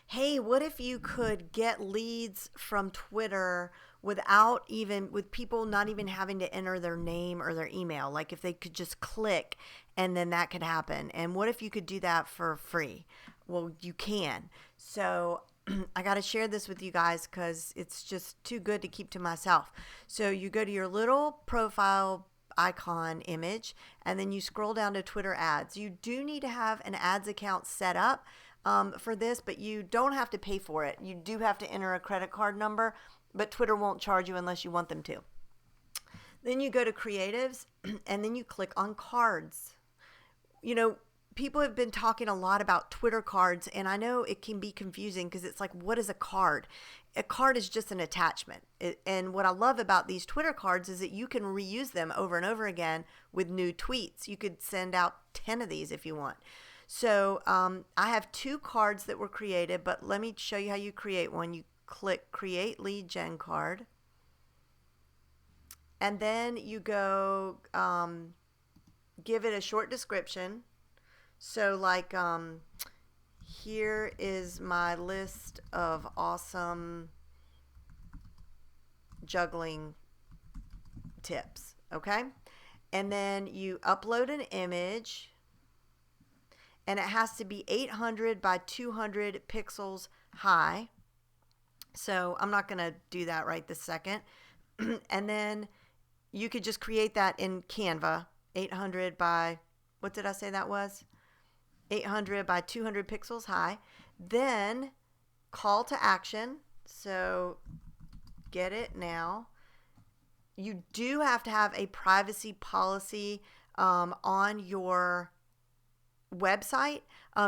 hey, what if you could get leads from Twitter without even, with people not even having to enter their name or their email? Like if they could just click and then that could happen. And what if you could do that for free? Well, you can. So I got to share this with you guys because it's just too good to keep to myself. So you go to your little profile icon image and then you scroll down to Twitter ads. You do need to have an ads account set up for this, but you don't have to pay for it. You do have to enter a credit card number, but Twitter won't charge you unless you want them to. Then you go to creatives and then you click on cards. You know, people have been talking a lot about Twitter cards, and I know it can be confusing because it's like, what is a card? A card is just an attachment. And what I love about these Twitter cards is that you can reuse them over and over again with new tweets. You could send out 10 of these if you want. So I have two cards that were created, but let me show you how you create one. You click Create Lead Gen Card, and then you go give it a short description. So like here is my list of awesome juggling tips, okay? And then you upload an image, and it has to be 800 by 200 pixels high. So I'm not going to do that right this second. And then you could just create that in Canva, 800 by, what did I say that was? 800 by 200 pixels high. Then call to action. So get it now. You do have to have a privacy policy on your website.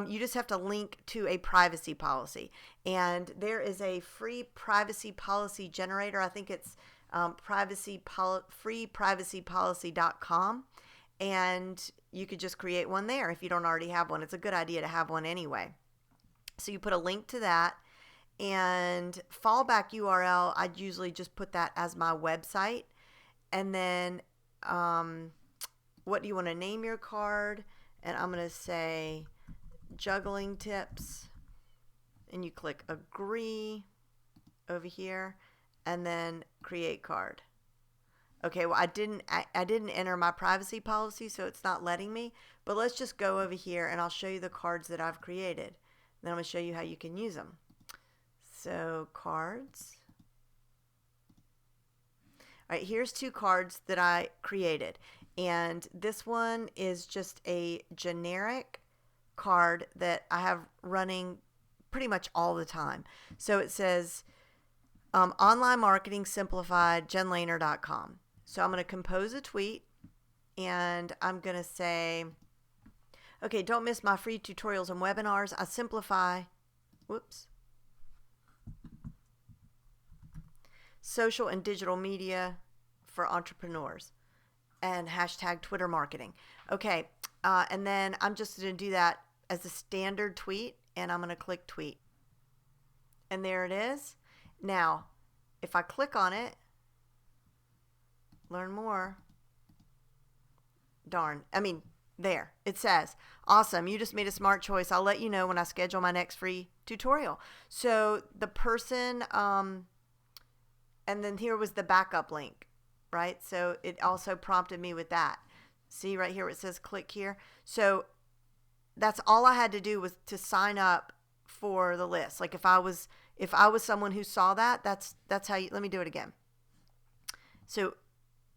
You just have to link to a privacy policy. And there is a free privacy policy generator. I think it's freeprivacypolicy.com. And you could just create one there if you don't already have one. It's a good idea to have one anyway. So you put a link to that, and fallback URL, I'd usually just put that as my website. And then what do you want to name your card? And I'm going to say juggling tips, and you click agree over here and then create card. Okay, well, I didn't enter my privacy policy, so it's not letting me. But let's just go over here, and I'll show you the cards that I've created. Then I'm going to show you how you can use them. So cards. All right, here's two cards that I created. And this one is just a generic card that I have running pretty much all the time. So it says online marketing simplified, jenlehner.com. So I'm going to compose a tweet, and I'm going to say, okay, don't miss my free tutorials and webinars. I simplify, social and digital media for entrepreneurs, and hashtag Twitter marketing. Okay, and then I'm just going to do that as a standard tweet, and I'm going to click tweet. And there it is. Now, if I click on it, learn more. There it says, awesome, you just made a smart choice. I'll let you know when I schedule my next free tutorial. So the person, and then here was the backup link, right? So it also prompted me with that. See right here where it says click here. So that's all I had to do was to sign up for the list. Like if I was someone who saw that, that's how you, let me do it again. So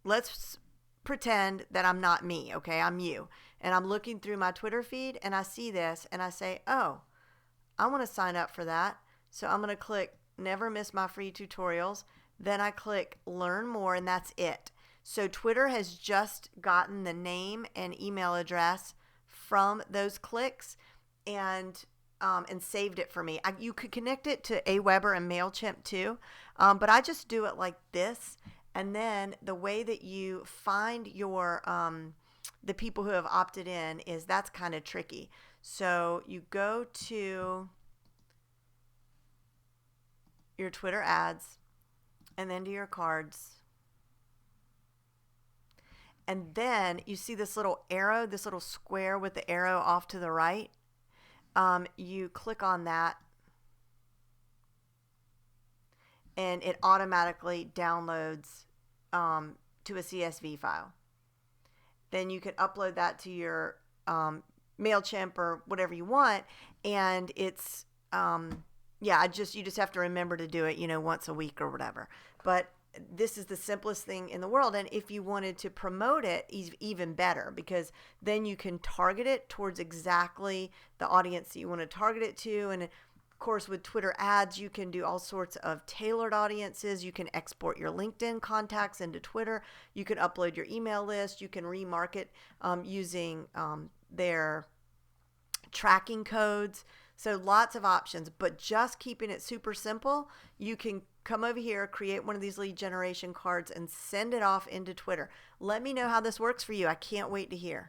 let's pretend that I'm not me, okay? I'm you. And I'm looking through my Twitter feed and I see this and I say, oh, I want to sign up for that. So I'm going to click never miss my free tutorials. Then I click learn more, and that's it. So Twitter has just gotten the name and email address from those clicks and saved it for me. You could connect it to Aweber and MailChimp too, but I just do it like this. And then the way that you find your the people who have opted in that's kind of tricky. So you go to your Twitter ads and then to your cards. And then you see this little arrow, this little square with the arrow off to the right. You click on that and it automatically downloads to a CSV file. Then you can upload that to your MailChimp or whatever you want, and it's you just have to remember to do it, once a week or whatever. But this is the simplest thing in the world, and if you wanted to promote it, even better, because then you can target it towards exactly the audience that you want to target it to. And of course, with Twitter ads, you can do all sorts of tailored audiences. You can export your LinkedIn contacts into Twitter. You can upload your email list. You can remarket using their tracking codes. So lots of options, but just keeping it super simple. You can come over here, create one of these lead generation cards, and send it off into Twitter. Let me know how this works for you. I can't wait to hear.